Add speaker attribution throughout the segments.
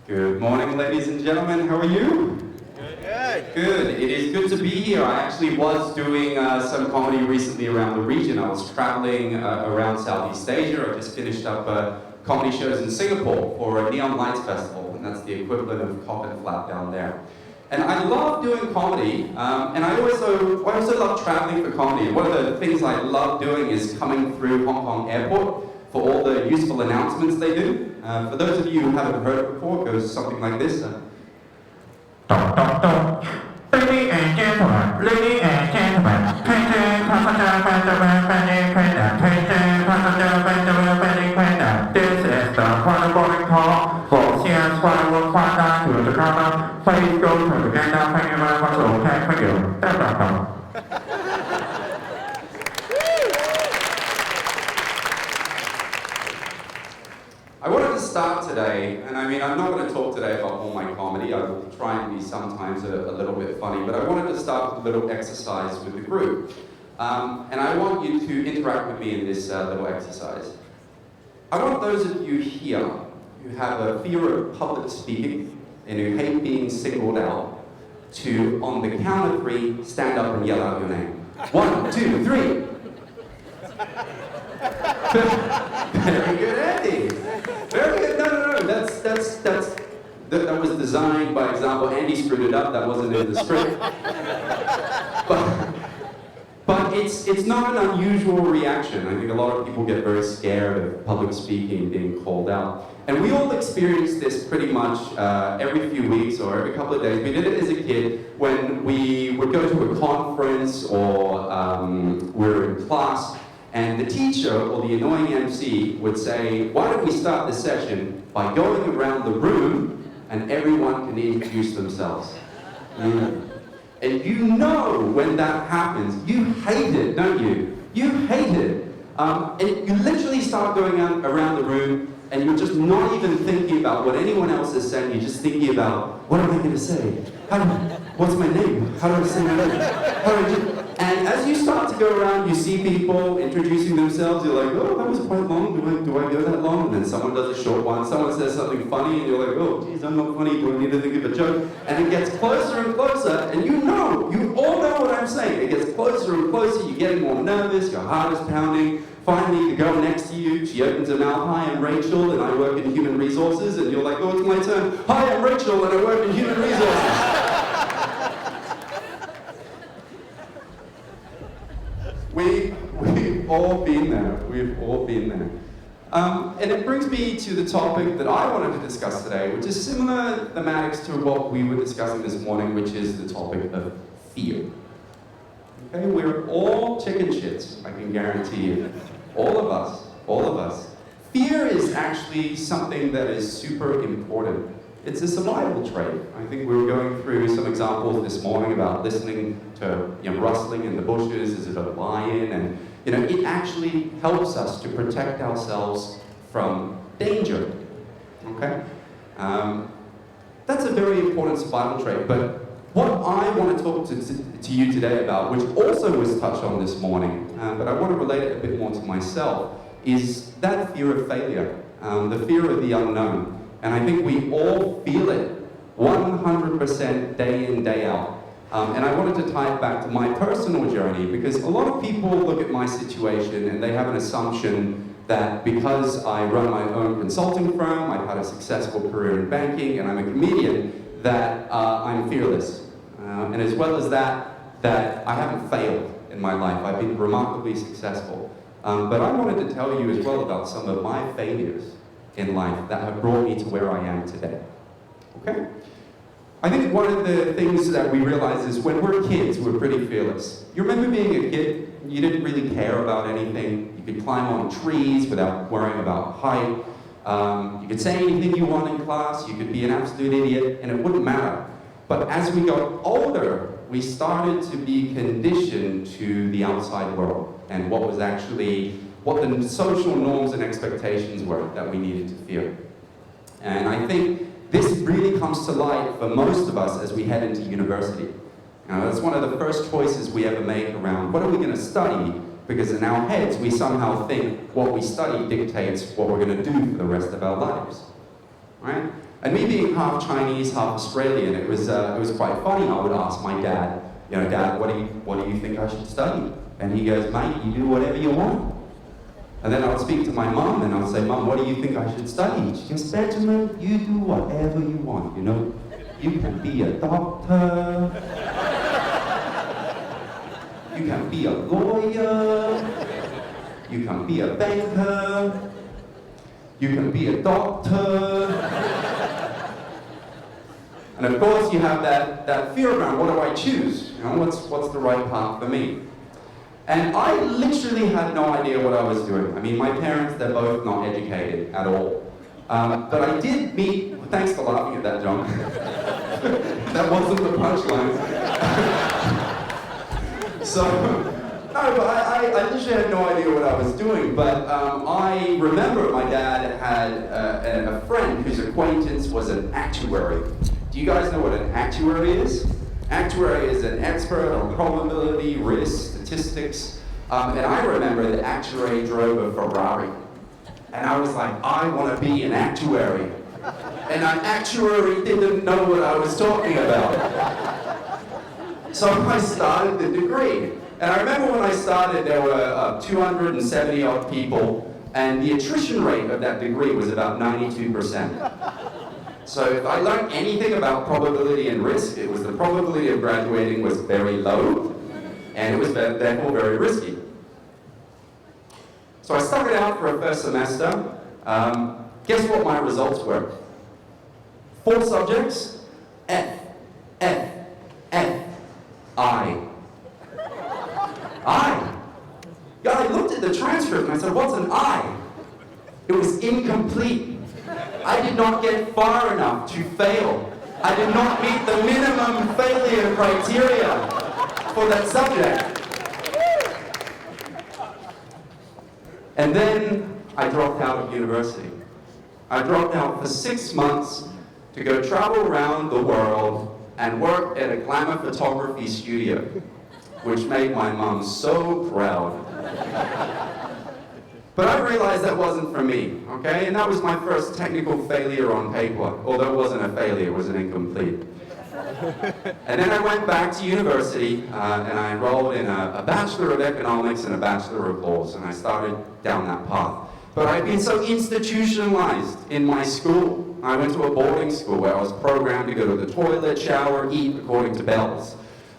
Speaker 1: Good morning, ladies and gentlemen. How are you?
Speaker 2: Good.
Speaker 1: Good. It is good to be here. I actually was doing some comedy recently around the region. I was traveling around Southeast Asia. I just finished up comedy shows in Singapore for a Neon Lights Festival, and that's the equivalent of Cock and Flap down there. And I love doing comedy, and I also love traveling for comedy. And one of the things I love doing is coming through Hong Kong Airport for all the useful announcements they do. For those of you who haven't heard it before, it goes something like this.
Speaker 3: Ladies and gentlemen, ladies and gentlemen, this is the final boarding call for CS5119 to Jakarta. Please go to the gate. Thank you very much. Okay, thank you.
Speaker 1: I wanted to start today, and I mean, I'm not going to talk today about all my comedy. I will try and be sometimes a little bit funny, but I wanted to start with a little exercise with the group. And I want you to interact with me in this little exercise. I want those of you here who have a fear of public speaking and who hate being singled out to, on the count of 3, stand up and yell out your name. 1, 2, 3. Very good, Andy. Very good. No. That was designed by example. Andy screwed it up. That wasn't in the script. But it's not an unusual reaction. I think a lot of people get very scared of public speaking being called out. And we all experience this pretty much every few weeks or every couple of days. We did it as a kid when we would go to a conference or we were in class, and the teacher or the annoying MC would say, why don't we start the session by going around the room and everyone can introduce themselves. And you know when that happens, you hate it, don't you? You hate it. And you literally start going around the room and you're just not even thinking about what anyone else is saying. You're just thinking about, what am I going to say? What's my name? How do I say my name? And as you start to go around, you see people introducing themselves. You're like, oh, that was quite long. Do I go that long? And then someone does a short one. Someone says something funny, and you're like, oh, geez, I'm not funny. Do I need to think of a joke? And it gets closer and closer, and you all know what I'm saying. It gets closer and closer. You're getting more nervous. Your heart is pounding. Finally, the girl next to you, she opens her mouth. Hi, I'm Rachel, and I work in human resources. And you're like, oh, it's my turn. Hi, I'm Rachel, and I work in human resources. We've all been there. We've all been there. And it brings me to the topic that I wanted to discuss today, which is similar thematics to what we were discussing this morning, which is the topic of fear. Okay, we're all chicken shits, I can guarantee you. All of us. Fear is actually something that is super important. It's a survival trait. I think we were going through some examples this morning about listening to rustling in the bushes. Is it a lion? And it actually helps us to protect ourselves from danger. Okay, that's a very important survival trait. But what I want to talk to you today about, which also was touched on this morning, but I want to relate it a bit more to myself, is that fear of failure, the fear of the unknown. And I think we all feel it 100% day in, day out. And I wanted to tie it back to my personal journey because a lot of people look at my situation and they have an assumption that because I run my own consulting firm, I've had a successful career in banking, and I'm a comedian, that I'm fearless. And as well as that I haven't failed in my life. I've been remarkably successful. But I wanted to tell you as well about some of my failures in life that have brought me to where I am today. Okay? I think one of the things that we realize is when we're kids, we're pretty fearless. You remember being a kid? You didn't really care about anything. You could climb on trees without worrying about height. You could say anything you want in class. You could be an absolute idiot, and it wouldn't matter. But as we got older, we started to be conditioned to the outside world and what the social norms and expectations were that we needed to fear. And I think this really comes to light for most of us as we head into university. Now, that's one of the first choices we ever make around what are we going to study, because in our heads we somehow think what we study dictates what we're going to do for the rest of our lives. right? And me being half Chinese, half Australian, it was quite funny. I would ask my dad, Dad, what do you think I should study? And he goes, mate, you do whatever you want. And then I would speak to my mum and I would say, Mum, what do you think I should study? She goes, Benjamin, you do whatever you want, You can be a doctor. You can be a lawyer. You can be a banker. You can be a doctor. And of course you have that fear around, what do I choose? What's the right path for me? And I literally had no idea what I was doing. I mean, my parents, they're both not educated at all. But I did meet, thanks for laughing at that, John. That wasn't the punchline. No, but I literally had no idea what I was doing. But I remember my dad had a friend whose acquaintance was an actuary. Do you guys know what an actuary is? Actuary is an expert on probability, risk, statistics. And I remember the actuary drove a Ferrari. And I was like, I want to be an actuary. And an actuary didn't know what I was talking about. So I started the degree. And I remember when I started, there were 270 odd people, and the attrition rate of that degree was about 92%. So if I learned anything about probability and risk, it was the probability of graduating was very low, and it was therefore very risky. So I stuck it out for a first semester. Guess what my results were? 4 subjects, F, F, F, I. Yeah, I looked at the transcript and I said, what's an I? It was incomplete. I did not get far enough to fail. I did not meet the minimum failure criteria for that subject. And then I dropped out of university. I dropped out for 6 months to go travel around the world and work at a glamour photography studio, which made my mom so proud. But I realized that wasn't for me, okay? And that was my first technical failure on paper, although it wasn't a failure, it was an incomplete. And then I went back to university and I enrolled in a Bachelor of Economics and a Bachelor of Laws, and I started down that path. But I'd been so institutionalized in my school. I went to a boarding school where I was programmed to go to the toilet, shower, eat according to bells.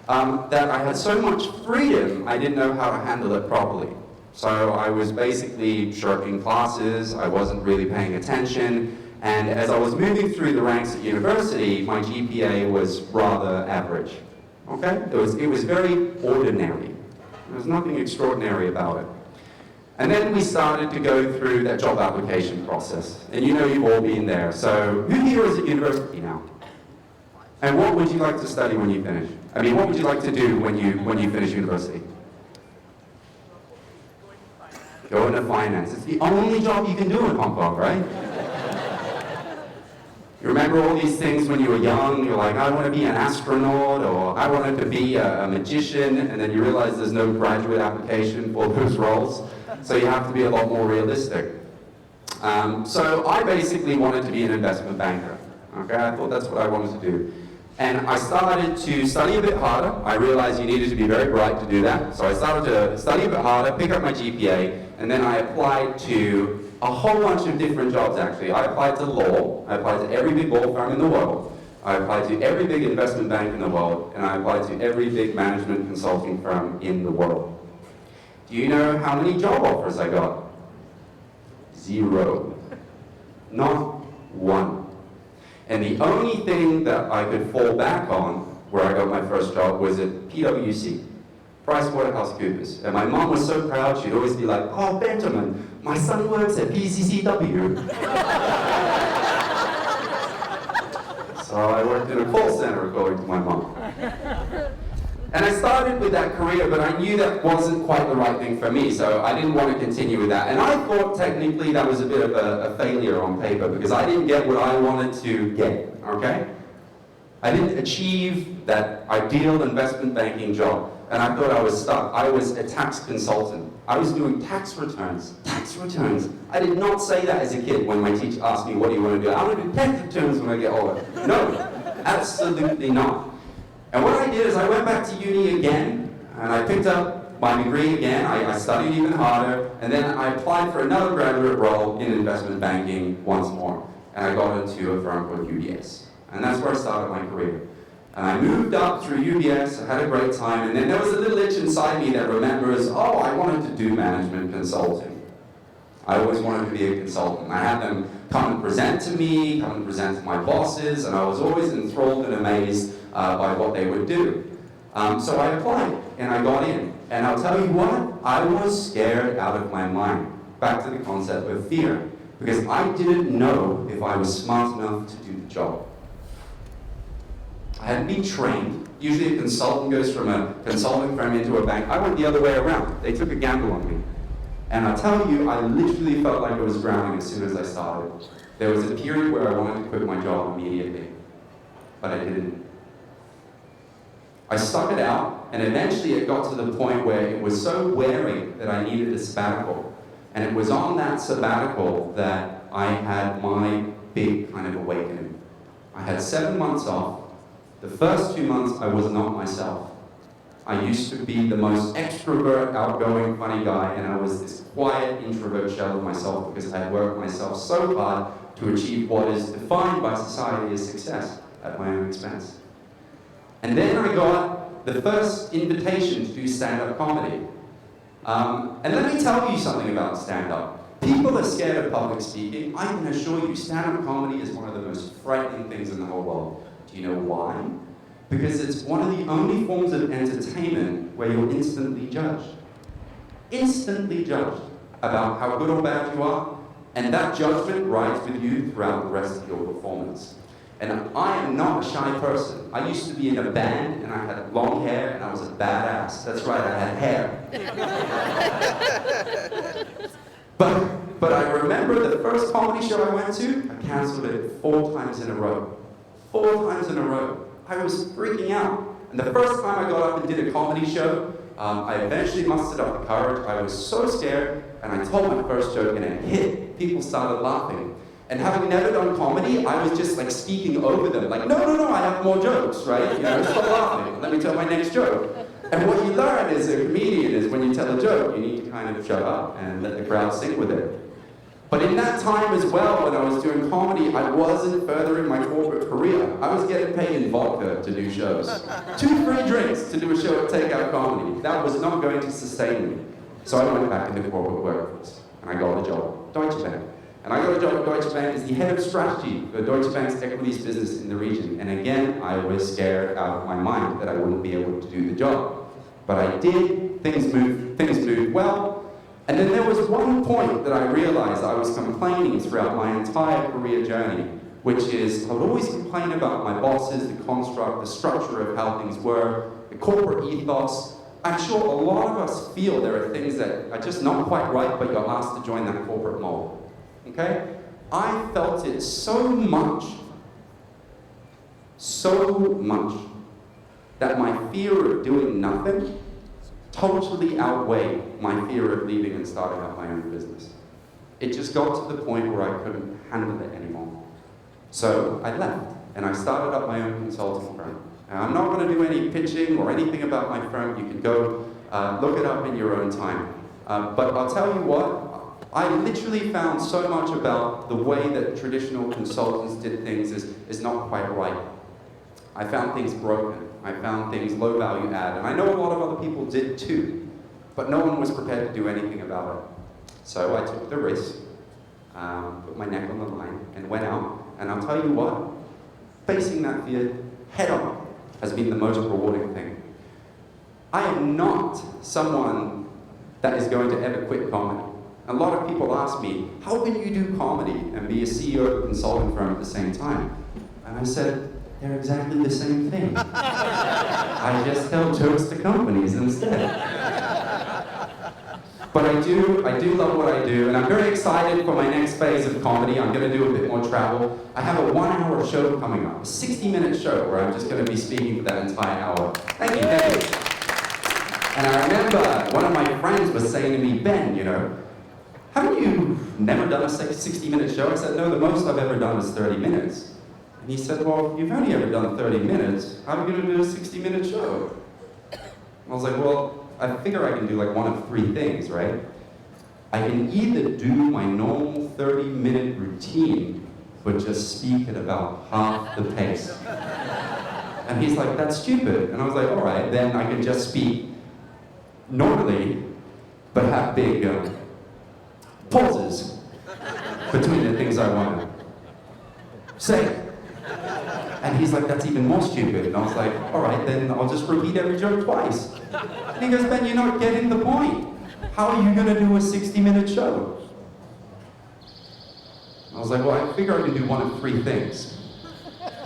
Speaker 1: That I had so much freedom, I didn't know how to handle it properly. So I was basically shirking classes, I wasn't really paying attention, and as I was moving through the ranks at university, my GPA was rather average. Okay? It was very ordinary. There was nothing extraordinary about it. And then we started to go through that job application process. And you've all been there. So who here is at university now? And what would you like to study when you finish? I mean, what would you like to do when you finish university? Go into finance. It's the only job you can do in Hong Kong, right? You remember all these things when you were young? You're like, I want to be an astronaut, or I wanted to be a magician, and then you realize there's no graduate application for those roles, so you have to be a lot more realistic. So I basically wanted to be an investment banker. Okay, I thought that's what I wanted to do. And I started to study a bit harder. I realized you needed to be very bright to do that. So I started to study a bit harder, pick up my GPA, and then I applied to a whole bunch of different jobs, actually. I applied to law. I applied to every big law firm in the world. I applied to every big investment bank in the world. And I applied to every big management consulting firm in the world. Do you know how many job offers I got? 0. Not one. And the only thing that I could fall back on where I got my first job was at PwC, PricewaterhouseCoopers. And my mom was so proud, she'd always be like, oh, Benjamin, my son works at PCCW. So I worked in a call center, according to my mom. And I started with that career, but I knew that wasn't quite the right thing for me, so I didn't want to continue with that. And I thought technically that was a bit of a failure on paper, because I didn't get what I wanted to get, okay? I didn't achieve that ideal investment banking job. and I thought I was stuck. I was a tax consultant. I was doing tax returns. Tax returns. I did not say that as a kid when my teacher asked me, what do you want to do? I want to do tax returns when I get older. No, absolutely not. And what I did is I went back to uni again, and I picked up my degree again. I studied even harder, and then I applied for another graduate role in investment banking once more. And I got into a firm called UBS. And that's where I started my career. And I moved up through UBS, I had a great time, and then there was a little itch inside me that remembers, oh, I wanted to do management consulting. I always wanted to be a consultant. I had them come and present to me, come and present to my bosses, and I was always enthralled and amazed by what they would do. So I applied, and I got in. And I'll tell you what, I was scared out of my mind. Back to the concept of fear. Because I didn't know if I was smart enough to do the job. I hadn't been trained. Usually a consultant goes from a consulting firm into a bank. I went the other way around. They took a gamble on me. And I'll tell you, I literally felt like I was drowning as soon as I started. There was a period where I wanted to quit my job immediately. But I didn't. I stuck it out, and eventually it got to the point where it was so wearing that I needed a sabbatical. And it was on that sabbatical that I had my big kind of awakening. I had 7 months off. The first 2 months, I was not myself. I used to be the most extrovert, outgoing, funny guy, and I was this quiet, introvert shell of myself because I had worked myself so hard to achieve what is defined by society as success at my own expense. And then I got the first invitation to do stand-up comedy. And let me tell you something about stand-up. People are scared of public speaking. I can assure you, stand-up comedy is one of the most frightening things in the whole world. Do you know why? Because it's one of the only forms of entertainment where you're instantly judged. Instantly judged about how good or bad you are, and that judgment rides with you throughout the rest of your performance. And I am not a shy person. I used to be in a band, and I had long hair, and I was a badass. That's right, I had hair. But I remember the first comedy show I went to, I canceled it 4 times in a row. 4 times in a row. I was freaking out. And the first time I got up and did a comedy show, I eventually mustered up the courage. I was so scared, and I told my first joke, and it hit. People started laughing. And having never done comedy, I was just like speaking over them. Like, no, I have more jokes, right? You know, stop laughing. Let me tell my next joke. And what you learn as a comedian is when you tell a joke, you need to kind of shut up and let the crowd sing with it. But in that time as well, when I was doing comedy, I wasn't furthering my corporate career. I was getting paid in vodka to do shows. 2 free drinks to do a show at TakeOut Comedy. That was not going to sustain me. So I went back into the corporate workforce, and I got a job at Deutsche Bank. And I got a job at Deutsche Bank as the head of strategy for Deutsche Bank's Equities business in the region. And again, I was scared out of my mind that I wouldn't be able to do the job. But I did, things moved well. And then there was one point that I realized I was complaining throughout my entire career journey, which is I would always complain about my bosses, the construct, the structure of how things were, the corporate ethos. I'm sure a lot of us feel there are things that are just not quite right, but you're asked to join that corporate mold. Okay? I felt it so much, that my fear of doing nothing totally outweighed my fear of leaving and starting up my own business. It just got to the point where I couldn't handle it anymore. So I left, and I started up my own consulting firm. Now, I'm not going to do any pitching or anything about my firm. You can go look it up in your own time. But I'll tell you what, I literally found so much about the way that traditional consultants did things is not quite right. I found things broken. I found things low value add. And I know a lot of other people did too, but no one was prepared to do anything about it. So I took the risk, put my neck on the line, and went out. And I'll tell you what, facing that fear head on has been the most rewarding thing. I am not someone that is going to ever quit comedy. A lot of people ask me, how can you do comedy and be a CEO of a consulting firm at the same time? And I said, they're exactly the same thing. I just tell jokes to companies instead. But I do love what I do, and I'm very excited for my next phase of comedy. I'm going to do a bit more travel. I have a 1-hour show coming up, a 60-minute show where I'm just going to be speaking for that entire hour. Thank you. And I remember one of my friends was saying to me, Ben, you know, haven't you never done a 60-minute show? I said, no, the most I've ever done is 30 minutes. And he said, well, if you've only ever done 30 minutes, how are you going to do a 60-minute show? And I was like, well, I figure I can do like one of three things, right? I can either do my normal 30-minute routine, but just speak at about half the pace. And he's like, that's stupid. And I was like, all right, then I can just speak normally, but have big pauses between the things I want to say. And he's like, that's even more stupid. And I was like, all right, then I'll just repeat every joke twice. And he goes, Ben, you're not getting the point. How are you going to do a 60-minute show? I was like, well, I figure I can do one of three things.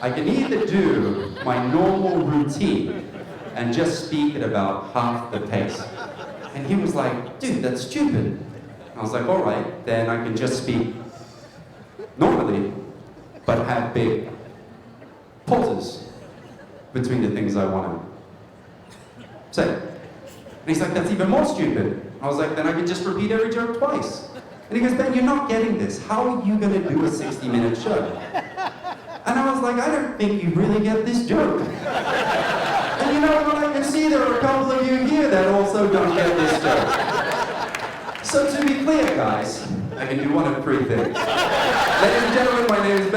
Speaker 1: I can either do my normal routine and just speak at about half the pace. And he was like, dude, that's stupid. I was like, all right, then I can just speak normally, but have big pauses between the things I want to say. And he's like, that's even more stupid. I was like, then I can just repeat every joke twice. And he goes, Ben, you're not getting this. How are you going to do a 60-minute show? And I was like, I don't think you really get this joke. And you know what, I can see there are a couple of you here that also don't get this joke. So to be clear, guys, I can do one of three things. Ladies and gentlemen, my name is